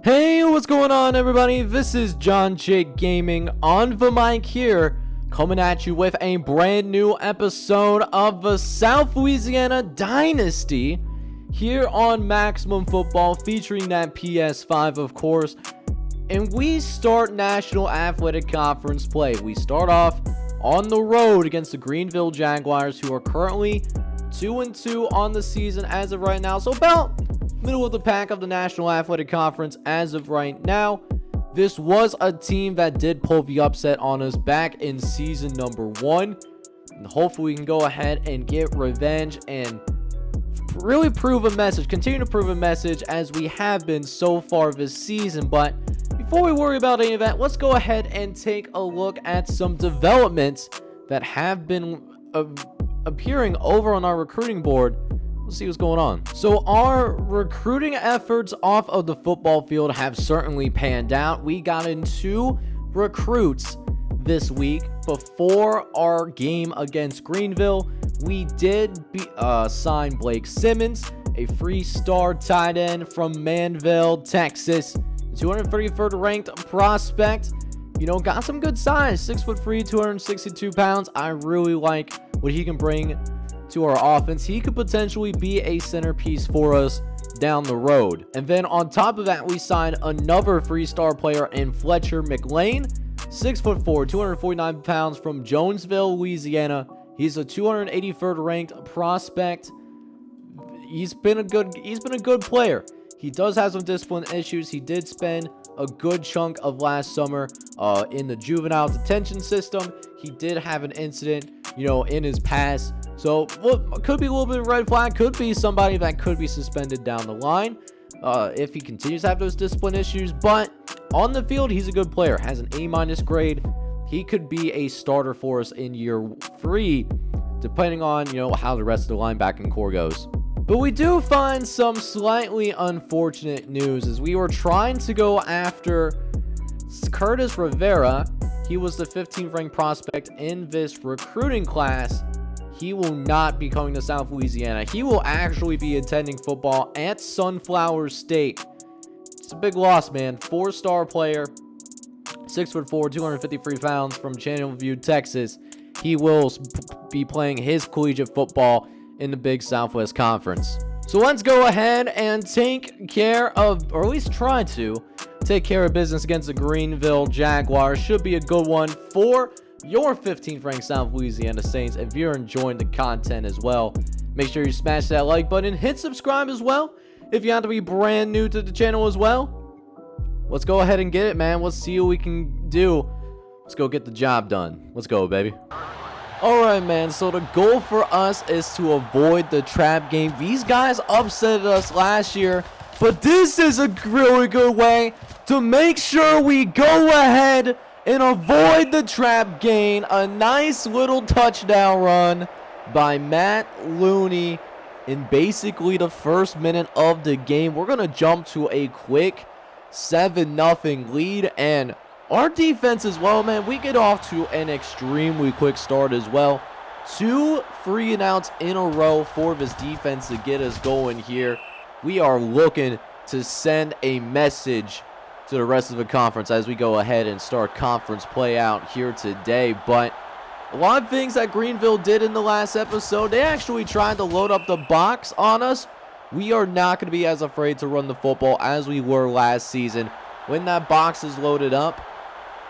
Hey, what's going on, everybody? This is John Jake Gaming on the mic here, coming at you with a brand new episode of the South Louisiana Dynasty here on Maximum Football, featuring that PS5, of course. And we start National Athletic Conference play. We start off on the road against the Greenville Jaguars, who are currently 2-2 on the season as of right now. So about middle of the pack of the National Athletic Conference as of right now. This was a team that did pull the upset on us back in season number 1. And hopefully we can go ahead and get revenge and really prove a message, continue to prove a message as we have been so far this season. But before we worry about any of that, let's go ahead and take a look at some developments that have been appearing over on our recruiting board. Let's see what's going on. So our recruiting efforts off of the football field have certainly panned out. We got in 2 recruits this week before our game against Greenville. We did sign Blake Simmons, a 3-star tight end from Manville, Texas. 233rd ranked prospect. You know, got some good size. 6'3", 262 pounds. I really like what he can bring to our offense. He could potentially be a centerpiece for us down the road. And then on top of that, we signed another 3-star player in Fletcher McLean, 6'4", 249 pounds from Jonesville, Louisiana. He's a 283rd ranked prospect. He's been a good player. He does have some discipline issues. He did spend a good chunk of last summer in the juvenile detention system. He did have an incident, you know, in his past. So, could be a little bit of red flag. Could be somebody that could be suspended down the line if he continues to have those discipline issues. But on the field, he's a good player. Has an A- grade. He could be a starter for us in year 3, depending on, you know, how the rest of the linebacking core goes. But we do find some slightly unfortunate news as we were trying to go after Curtis Rivera. He was the 15th ranked prospect in this recruiting class. He will not be coming to South Louisiana. He will actually be attending football at Sunflower State. It's a big loss, man. 4-star player, 6'4", 253 pounds from Channelview, Texas. He will be playing his collegiate football in the Big Southwest Conference. So let's go ahead and take care of, or at least try to take care of business against the Greenville Jaguars. Should be a good one for your 15th ranked South Louisiana Saints. If you're enjoying the content as well, make sure you smash that like button, hit subscribe as well if you have to be brand new to the channel as well. Let's go ahead and get it, man. Let's see what we can do. Let's go get the job done. Let's go, baby. Alright, man, so the goal for us is to avoid the trap game. These guys upset us last year, but this is a really good way to make sure we go ahead and avoid the trap game. A nice little touchdown run by Matt Looney in basically the first minute of the game. We're going to jump to a quick 7-0 lead, and our defense as well, man, we get off to an extremely quick start as well. 2 free and outs in a row for this defense to get us going here. We are looking to send a message to the rest of the conference as we go ahead and start conference play out here today. But a lot of things that Greenville did in the last episode, they actually tried to load up the box on us. We are not going to be as afraid to run the football as we were last season when that box is loaded up.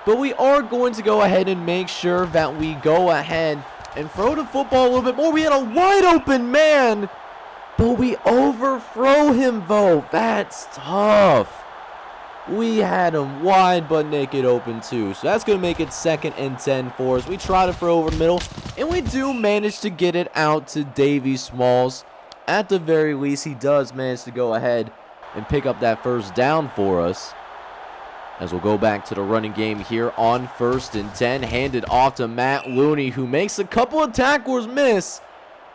But we are going to go ahead and make sure that we go ahead and throw the football a little bit more. We had a wide open man, but we overthrow him, though. That's tough. We had him wide but naked open, too. So that's going to make it 2nd and 10 for us. We try to throw over the middle, and we do manage to get it out to Davy Smalls. At the very least, he does manage to go ahead and pick up that first down for us. As we'll go back to the running game here on 1st and 10. Handed off to Matt Looney, who makes a couple of tacklers miss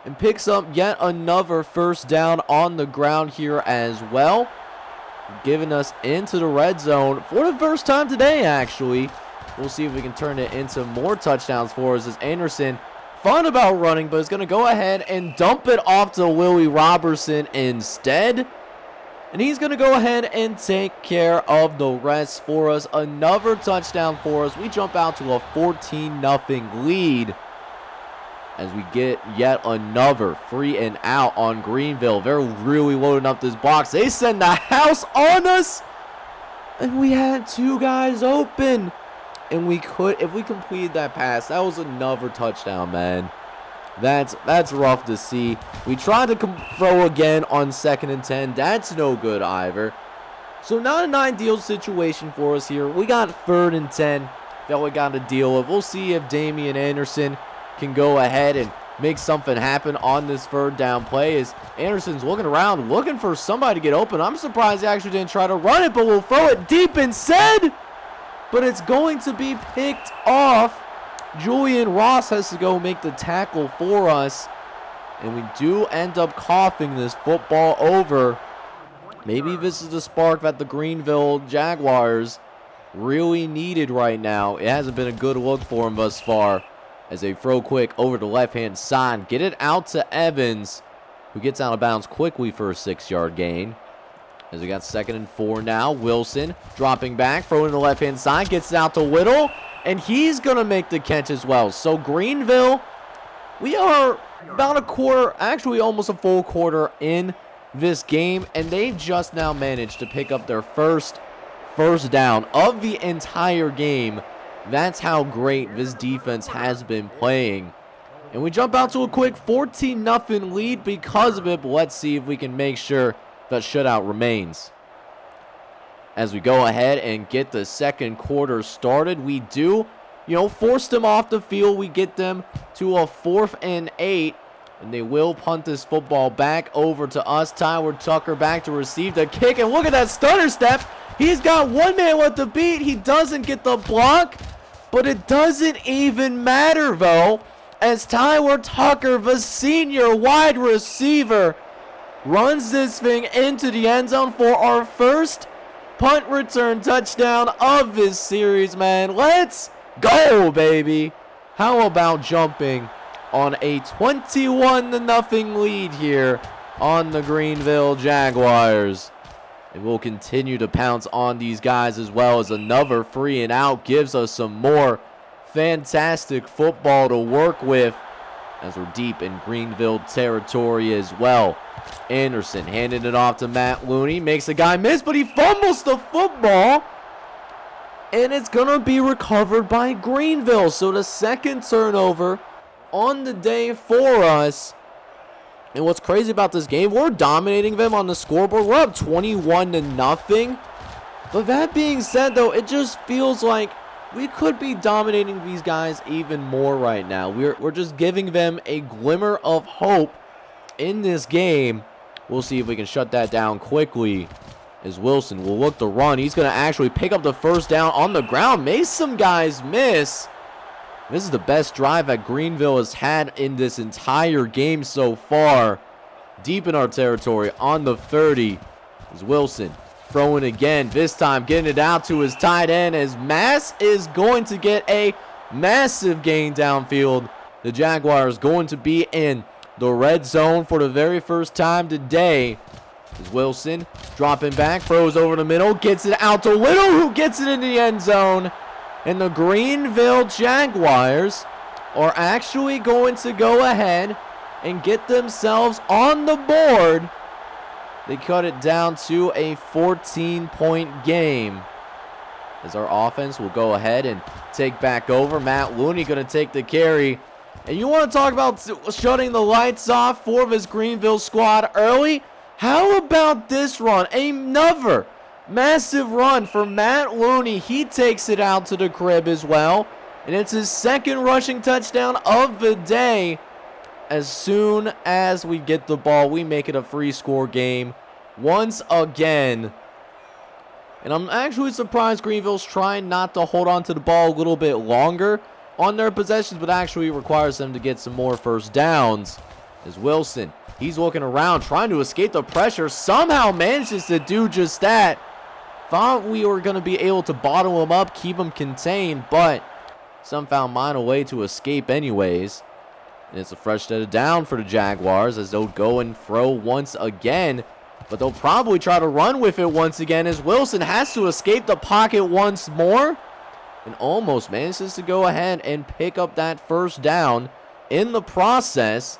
and picks up yet another first down on the ground here as well. Giving us into the red zone for the first time today, actually. We'll see if we can turn it into more touchdowns for us as Anderson, fun about running, but is going to go ahead and dump it off to Willie Robertson instead. And he's going to go ahead and take care of the rest for us. Another touchdown for us. We jump out to a 14-0 lead as we get yet another free and out on Greenville. They're really loading up this box. They send the house on us. And we had two guys open. And we could, if we completed that pass, that was another touchdown, man. That's rough to see. We tried to throw again on 2nd and 10. That's no good either. So not an ideal situation for us here. We got 3rd and 10 that we got to deal with. We'll see if Damian Anderson can go ahead and make something happen on this 3rd down play. As Anderson's looking around, looking for somebody to get open. I'm surprised he actually didn't try to run it, but we'll throw it deep instead. But it's going to be picked off. Julian Ross has to go make the tackle for us. And we do end up coughing this football over. Maybe this is the spark that the Greenville Jaguars really needed right now. It hasn't been a good look for them thus far. As they throw quick over the left-hand side. Get it out to Evans, who gets out of bounds quickly for a 6-yard gain. As we got 2nd and 4 now. Wilson dropping back, throwing to the left-hand side. Gets it out to Whittle. And he's going to make the catch as well. So Greenville, we are about a quarter, actually almost a full quarter in this game. And they've just now managed to pick up their first down of the entire game. That's how great this defense has been playing. And we jump out to a quick 14-0 lead because of it. But let's see if we can make sure that shutout remains. As we go ahead and get the 2nd quarter started, we do, force them off the field. We get them to a 4th and 8, and they will punt this football back over to us. Tyler Tucker back to receive the kick, and look at that stutter step. He's got one man left to beat. He doesn't get the block, but it doesn't even matter, though, as Tyler Tucker, the senior wide receiver, runs this thing into the end zone for our first punt return touchdown of this series, man. Let's go, baby. How about jumping on a 21-0 lead here on the Greenville Jaguars? And we'll continue to pounce on these guys as well, as another free and out gives us some more fantastic football to work with as we're deep in Greenville territory as well. Anderson handing it off to Matt Looney. Makes the guy miss, but he fumbles the football. And it's going to be recovered by Greenville. So the 2nd turnover on the day for us. And what's crazy about this game, we're dominating them on the scoreboard. We're up 21-0. But that being said, though, it just feels like we could be dominating these guys even more right now. We're just giving them a glimmer of hope in this game. We'll see if we can shut that down quickly, as Wilson will look to run. He's going to actually pick up the 1st down on the ground. Made some guys miss. This is the best drive that Greenville has had in this entire game so far. Deep in our territory on the 30 is Wilson. Throwing again, this time getting it out to his tight end, as Mass is going to get a massive gain downfield. The Jaguars going to be in the red zone for the very first time today. As Wilson dropping back, throws over the middle, gets it out to Whittle, who gets it in the end zone. And the Greenville Jaguars are actually going to go ahead and get themselves on the board. They cut it down to a 14-point game, as our offense will go ahead and take back over. Matt Looney going to take the carry. And you want to talk about shutting the lights off for this Greenville squad early? How about this run? Another massive run for Matt Looney. He takes it out to the crib as well. And it's his 2nd rushing touchdown of the day. As soon as we get the ball, we make it a free score game once again. And I'm actually surprised Greenville's trying not to hold on to the ball a little bit longer on their possessions, but actually requires them to get some more 1st downs. As Wilson, he's looking around, trying to escape the pressure, somehow manages to do just that. Thought we were going to be able to bottle him up, keep him contained, but somehow find a way to escape anyways. And it's a fresh set of down for the Jaguars, as they'll go and throw once again. But they'll probably try to run with it once again as Wilson has to escape the pocket once more. And almost manages to go ahead and pick up that first down in the process.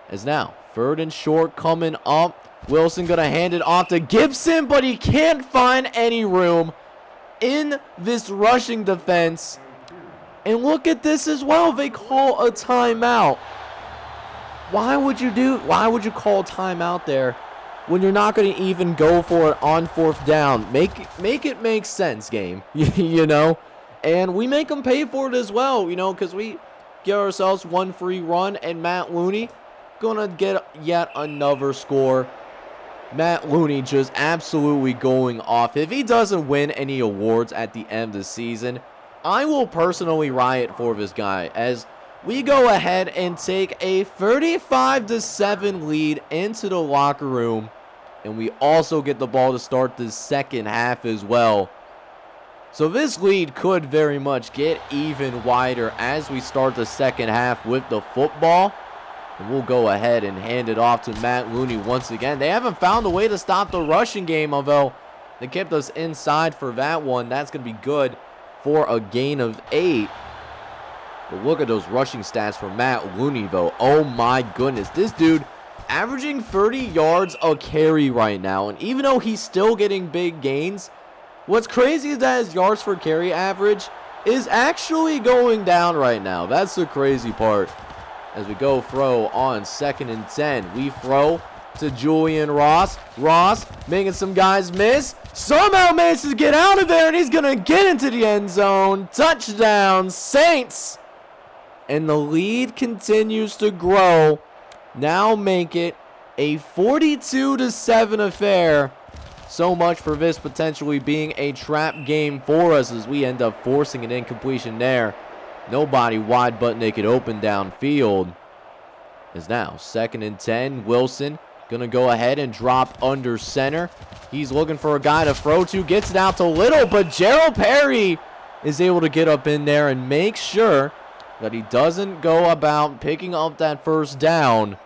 As now, 3rd and short coming up. Wilson going to hand it off to Gibson, but he can't find any room in this rushing defense. And look at this as well. They call a timeout. Why would you call timeout there when you're not going to even go for it on 4th down? Make it make sense, game. You know? And we make them pay for it as well, you know, because we get ourselves one free run, and Matt Looney gonna get yet another score. Matt Looney just absolutely going off. If he doesn't win any awards at the end of the season, I will personally riot for this guy as we go ahead and take a 35-7 lead into the locker room, and we also get the ball to start the second half as well. So this lead could very much get even wider as we start the second half with the football. And we'll go ahead and hand it off to Matt Looney once again. They haven't found a way to stop the rushing game, although they kept us inside for that one. That's going to be good for a gain of 8. But look at those rushing stats for Matt Looney, though. Oh my goodness. This dude averaging 30 yards a carry right now. And even though he's still getting big gains, what's crazy is that his yards per carry average is actually going down right now. That's the crazy part. As we go throw on 2nd and 10. We throw to Julian Ross. Ross making some guys miss. Somehow manages to get out of there, and he's going to get into the end zone. Touchdown, Saints. And the lead continues to grow. Now make it a 42-7 affair. So much for this potentially being a trap game for us as we end up forcing an incompletion there. Nobody wide but naked open downfield. Is now 2nd and 10. Wilson going to go ahead and drop under center. He's looking for a guy to throw to. Gets it out to Little, but Gerald Perry is able to get up in there and make sure that he doesn't go about picking up that first down.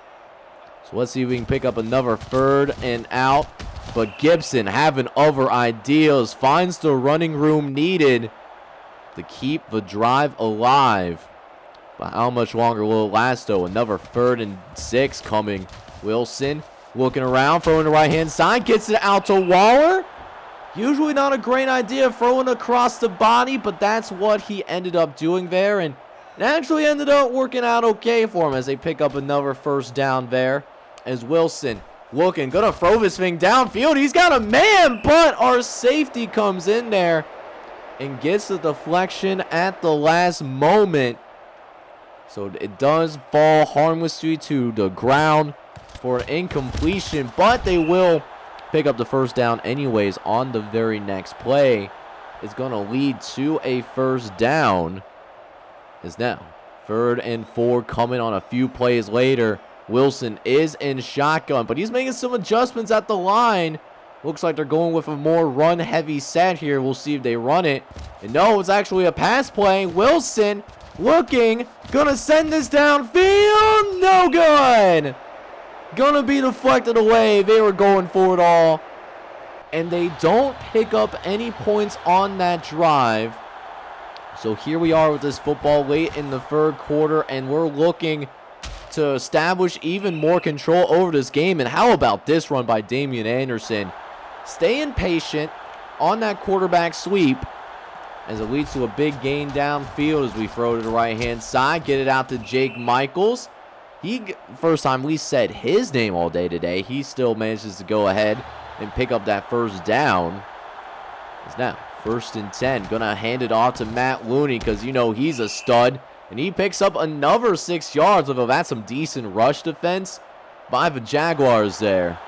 So let's see if we can pick up another 3rd and out. But Gibson, having other ideas, finds the running room needed to keep the drive alive. But how much longer will it last, though? Another 3rd and 6 coming. Wilson looking around, throwing the right-hand side, gets it out to Waller. Usually not a great idea throwing across the body, but that's what he ended up doing there. And it actually ended up working out okay for him as they pick up another first down there. As Wilson looking, gonna throw this thing downfield. He's got a man, but our safety comes in there and gets the deflection at the last moment. So it does fall harmlessly to the ground for an incompletion, but they will pick up the first down anyways on the very next play. It's going to lead to a first down. Is now 3rd and 4 coming on a few plays later. Wilson is in shotgun, but he's making some adjustments at the line. Looks like they're going with a more run-heavy set here. We'll see if they run it. And no, it's actually a pass play. Wilson looking, gonna send this downfield. No good. Gonna be deflected away. They were going for it all. And they don't pick up any points on that drive. So here we are with this football late in the 3rd quarter, and we're looking to establish even more control over this game. And how about this run by Damian Anderson? Staying patient on that quarterback sweep as it leads to a big gain downfield as we throw to the right-hand side. Get it out to Jake Michaels. First time we said his name all day today, he still manages to go ahead and pick up that first down. It's now 1st and 10. Gonna hand it off to Matt Looney because you know he's a stud. And he picks up another 6 yards, although that's some decent rush defense by the Jaguars there.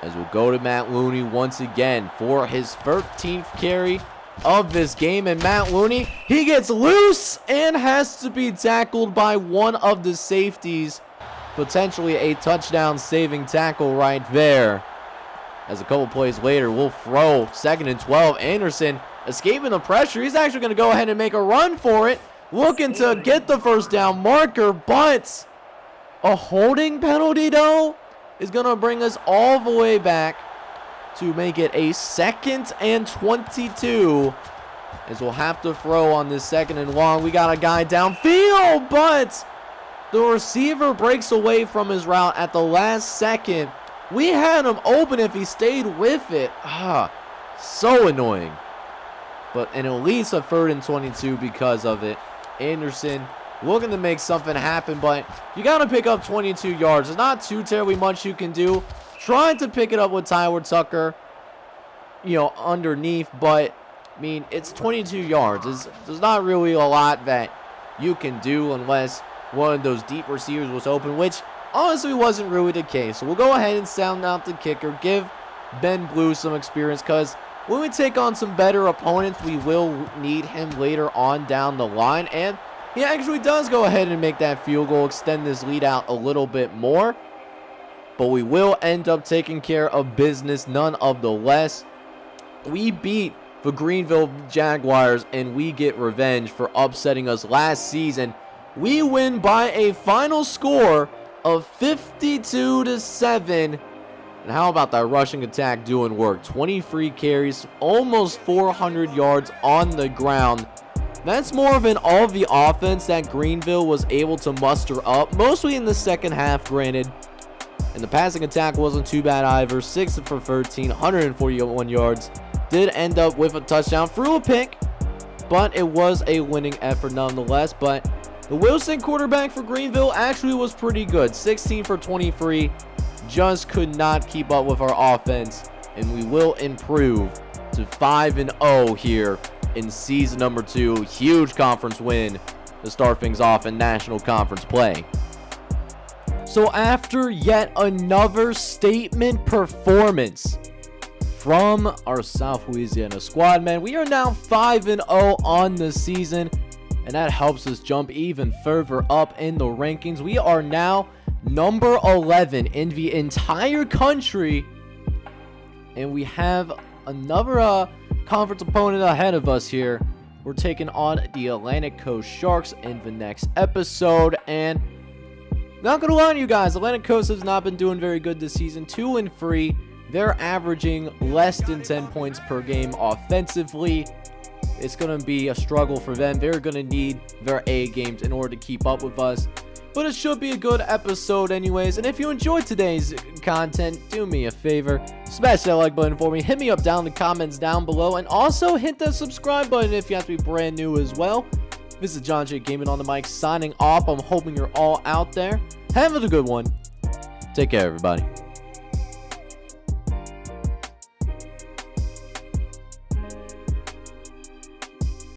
As we'll go to Matt Looney once again for his 13th carry of this game. And Matt Looney, he gets loose and has to be tackled by one of the safeties. Potentially a touchdown saving tackle right there. As a couple plays later, we'll throw 2nd and 12. Anderson escaping the pressure. He's actually going to go ahead and make a run for it. Looking to get the first down marker, but a holding penalty though? is going to bring us all the way back to make it a 2nd and 22. As we'll have to throw on this 2nd and long. We got a guy downfield, but the receiver breaks away from his route at the last second. We had him open if he stayed with it. So annoying. But at least a 3rd and 22 because of it. Anderson looking to make something happen, but you got to pick up 22 yards. There's not too terribly much you can do. Trying to pick it up with Tyler Tucker, underneath, but I mean, it's 22 yards. There's not really a lot that you can do unless one of those deep receivers was open, which honestly wasn't really the case. So we'll go ahead and sound out the kicker, give Ben Blue some experience, because when we take on some better opponents, we will need him later on down the line. And he actually does go ahead and make that field goal, extend this lead out a little bit more. But we will end up taking care of business none of the less. We beat the Greenville Jaguars, and we get revenge for upsetting us last season. We win by a final score of 52-7. And how about that rushing attack doing work? 23 carries, almost 400 yards on the ground. That's more of an all the offense that Greenville was able to muster up, mostly in the second half, granted. And the passing attack wasn't too bad either. 6 for 13, 141 yards. Did end up with a touchdown through a pick, but it was a winning effort nonetheless. But the Wilson quarterback for Greenville actually was pretty good. 16 for 23. Just could not keep up with our offense, and we will improve to 5-0 here in season number 2. Huge conference win to start things off in national conference play. So after yet another statement performance from our South Louisiana squad, man, we are now 5-0 on the season, and that helps us jump even further up in the rankings. We are now number 11 in the entire country, and we have another conference opponent ahead of us here. We're taking on the Atlantic Coast Sharks in the next episode, and not gonna lie to you guys, Atlantic Coast has not been doing very good this season. 2-3. They're averaging less than 10 points per game offensively. It's gonna be a struggle for them. They're gonna need their A games in order to keep up with us. But it should be a good episode anyways. And if you enjoyed today's content, do me a favor, smash that like button for me, hit me up down in the comments down below, and also hit that subscribe button if you have to be brand new as well. This is John J. Gaming on the mic signing off. I'm hoping you're all out there having a good one. Take care, everybody.